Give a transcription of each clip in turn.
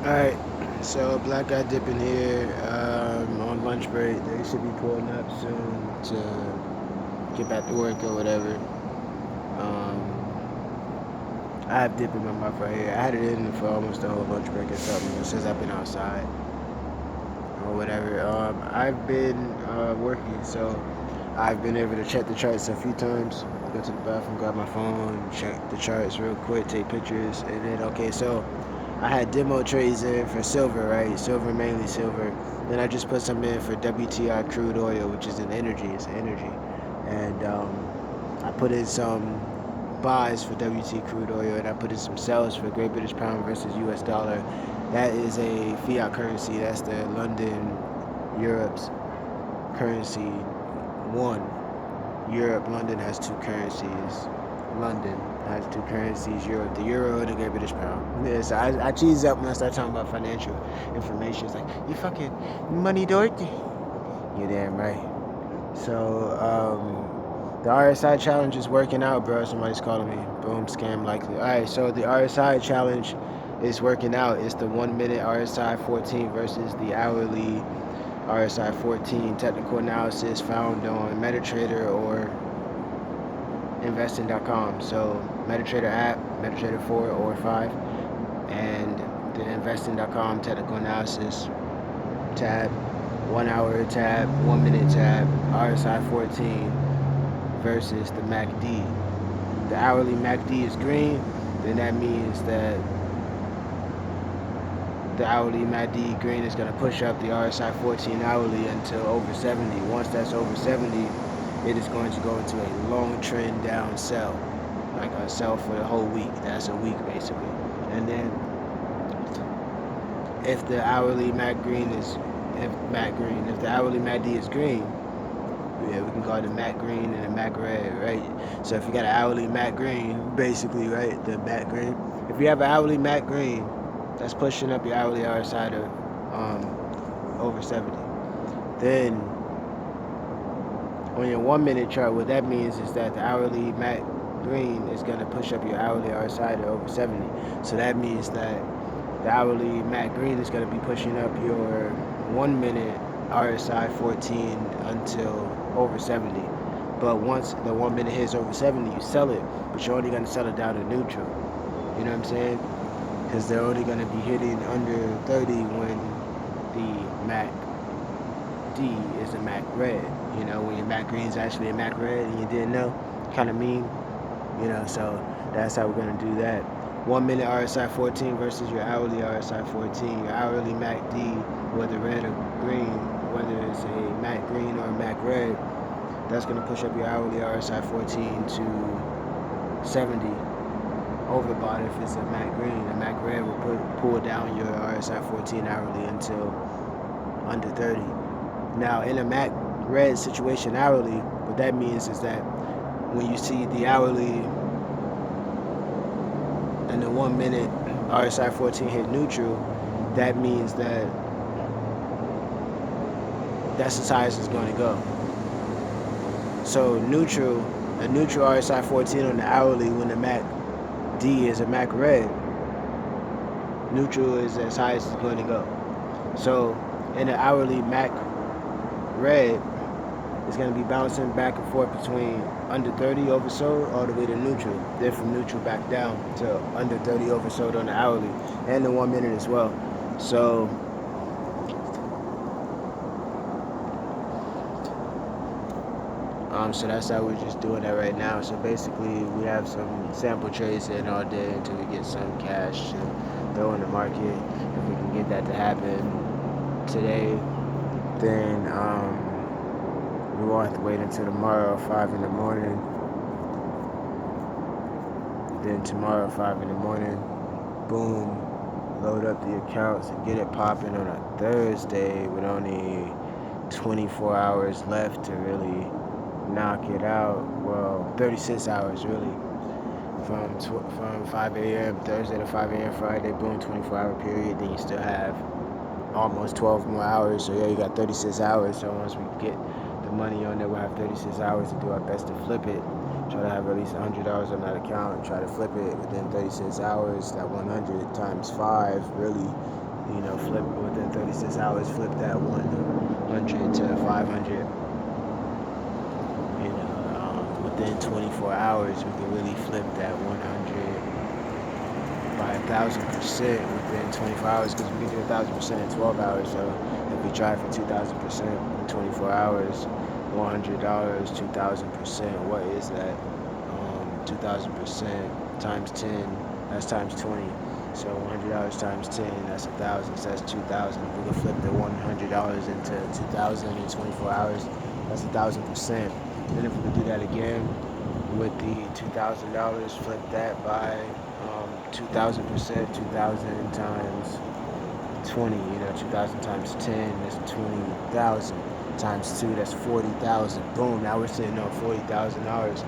Alright, so black guy dipping here on lunch break. They should be pulling up soon to get back to work or whatever. I have dip in my mouth right here. I had it in for almost the whole lunch break or something since I've been outside or whatever. I've been working, so I've been able to check the charts a few times. Go to the bathroom, grab my phone, check the charts real quick, take pictures, and then okay, so I had demo trades in for silver, right? Silver, mainly silver. Then I just put some in for WTI crude oil, which is an energy. It's energy. And I put in some buys for WT crude oil, and I put in some sells for Great British Pound versus US dollar. That is a fiat currency. That's the London, Europe's currency. One. Europe, London has two currencies. London has two currencies, Europe, the euro and the Great British Pound. Yeah, so I cheese up when I start talking about financial information. It's like, you fucking money dork. You're damn right. So, the RSI challenge is working out, bro. Somebody's calling me. Boom, scam likely. Alright, so the RSI challenge is working out. It's the 1 minute RSI 14 versus the hourly RSI 14 technical analysis found on MetaTrader or investing.com. So MetaTrader app, MetaTrader 4 or 5, and the investing.com technical analysis tab, 1 hour tab, 1 minute tab, RSI 14 versus the MACD. The hourly MACD is green, then that means that the hourly MACD green is going to push up the RSI 14 hourly until over 70. Once that's over 70, it is going to go into a long trend down sell, like a sell for the whole week. That's a week basically. And then if the hourly MAC green is, if the hourly MACD is green, yeah, we can call it a MAC green and a MAC red, right? So if you got an hourly MAC green, basically, right, the MAC green. If you have an hourly MAC green, that's pushing up your hourly RSI to over 70. Then on your 1 minute chart, what that means is that the hourly MAC green is going to push up your hourly RSI to over 70. So that means that the hourly MAC green is going to be pushing up your 1 minute RSI 14 until over 70. But once the 1 minute hits over 70, you sell it, but you're only going to sell it down to neutral. You know what I'm saying? Because they're only going to be hitting under 30 when the MAC D is a MAC red. You know, when your MAC green is actually a MAC red and you didn't know, kind of mean. You know, so that's how we're going to do that. 1 minute RSI 14 versus your hourly RSI 14. Your hourly MAC D, whether red or green, whether it's a MAC green or a MAC red, that's going to push up your hourly RSI 14 to 70. Overbought if it's a MAC green. A MAC red will pull down your RSI 14 hourly until under 30. Now, in a MAC red situation hourly, what that means is that when you see the hourly and the 1 minute RSI 14 hit neutral, that means that that's as high as it's going to go. So neutral, a neutral RSI 14 on the hourly when the MAC D is a MAC red, neutral is as high as it's going to go. So in the hourly MAC red, it's going to be bouncing back and forth between under 30 oversold all the way to neutral. Then from neutral back down to under 30 oversold on the hourly and the 1 minute as well. So so that's how we're just doing that right now. So basically, we have some sample trades in all day until we get some cash to throw in the market. If we can get that to happen today, then we won't have to wait until tomorrow, 5 in the morning. Then tomorrow, 5 in the morning, boom, load up the accounts and get it popping on a Thursday with only 24 hours left to really knock it out. Well, 36 hours really. From 5 a.m. Thursday to 5 a.m. Friday, boom, 24-hour period. Then you still have almost 12 more hours. So yeah, you got 36 hours. So once we get the money on there, we'll have 36 hours to do our best to flip it. Try to have at least $100 on that account and try to flip it within 36 hours. That 100 times 5 really Flip within 36 hours, flip that 100 to 500. Within 24 hours, we can really flip that 100 by 1,000% within 24 hours because we can do 1,000% in 12 hours. So if we try for 2,000% in 24 hours, $100, 2,000%. What is that? 2,000% times 10. That's times 20. So $100 times 10. That's 1,000. So that's 2,000. If we can flip the $100 into 2,000 in 24 hours, that's 1,000%. Then if we could do that again with the $2,000, flip that by 2,000%, 2,000 times 20, 2,000 times 10, that's 20,000 times 2, that's 40,000. Boom, now we're sitting on $40,000.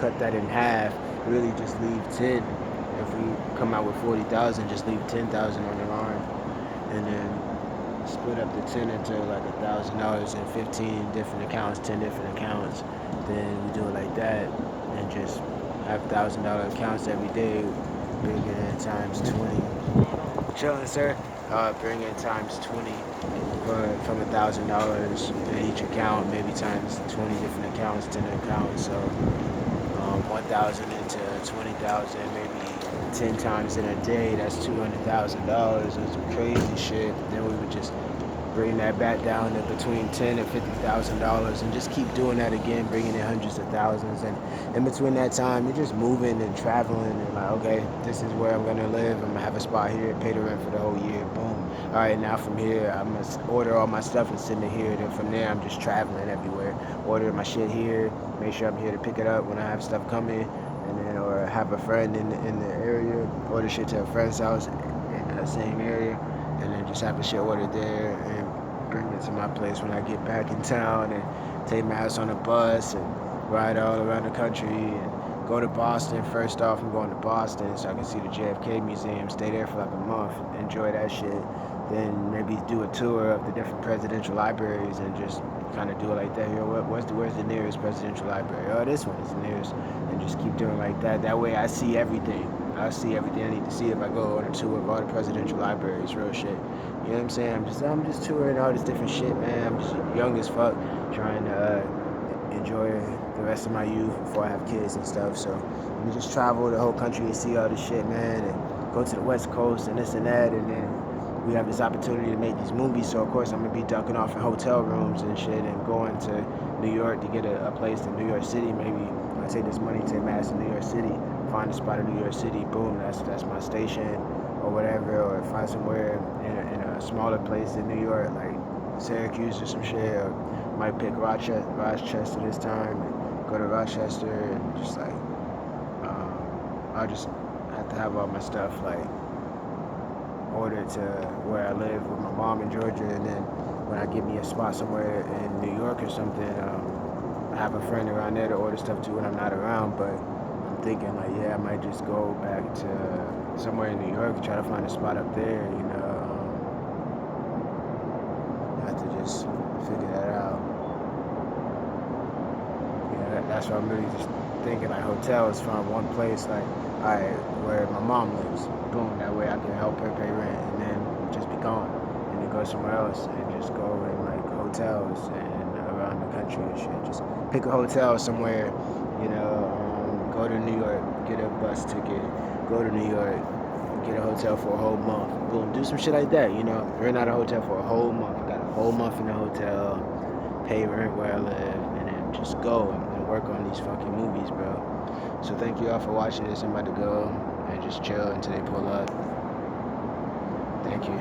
Cut that in half, really just leave 10. If we come out with 40,000, just leave 10,000 on the line, and then split up the 10 into like $1,000 in 15 different accounts, 10 different accounts. Then we do it like that, and just have $1,000 accounts every day. Bring it in times 20. Chilling, sir. Bring in times 20 from $1,000 in each account, maybe times 20 different accounts, 10 accounts. So 1,000 into 20,000, maybe 10 times in a day. That's $200,000. It's crazy shit. Then we would just bring that back down to between $10,000 and $50,000, and just keep doing that again, bringing in hundreds of thousands. And in between that time, you're just moving and traveling, and like, okay, this is where I'm gonna live. I'm gonna have a spot here, pay the rent for the whole year. Boom. All right, now from here, I'm gonna order all my stuff and send it here. Then from there, I'm just traveling everywhere, order my shit here, make sure I'm here to pick it up when I have stuff coming, and then or have a friend in the area, order shit to a friend's house in the same area, and then just have the shit ordered there and bring it to my place when I get back in town, and take my ass on a bus and ride all around the country and go to Boston. First off, I'm going to Boston so I can see the JFK Museum, stay there for like a month, enjoy that shit. Then maybe do a tour of the different presidential libraries and just kind of do it like that. Where's the nearest presidential library? Oh, this one is the nearest, and just keep doing like that. That way, I see everything. I see everything I need to see if I go on a tour of all the presidential libraries. Real shit. You know what I'm saying? I'm just touring all this different shit, man. I'm just young as fuck, trying to enjoy the rest of my youth before I have kids and stuff. So let me just travel the whole country and see all this shit, man, and go to the West Coast and this and that, and then we have this opportunity to make these movies. So of course I'm gonna be dunking off in hotel rooms and shit, and going to New York to get a place in New York City. Maybe I take this money to amass in New York City, find a spot in New York City. Boom, that's my station or whatever, or find somewhere in a smaller place in New York, like Syracuse or some shit, or might pick Rochester this time, and go to Rochester, and just like I just have to have all my stuff like ordered to where I live with my mom in Georgia, and then when I get me a spot somewhere in New York or something, I have a friend around there to order stuff to when I'm not around. But I'm thinking like, yeah, I might just go back to somewhere in New York, try to find a spot up there, I have to just figure that out. Yeah, that's why I'm really just thinking like hotels, find one place like, alright, where my mom lives. Boom, that way I can help her pay rent and then just be gone. And then go somewhere else and just go in like hotels and around the country and shit. Just pick a hotel somewhere, go to New York, get a bus ticket, go to New York, get a hotel for a whole month. Boom, do some shit like that, rent out a hotel for a whole month. Got a whole month in the hotel, pay rent where I live, and then just go and work on these fucking movies, bro. So thank you all for watching this. I'm about to go and just chill until they pull up. Thank you.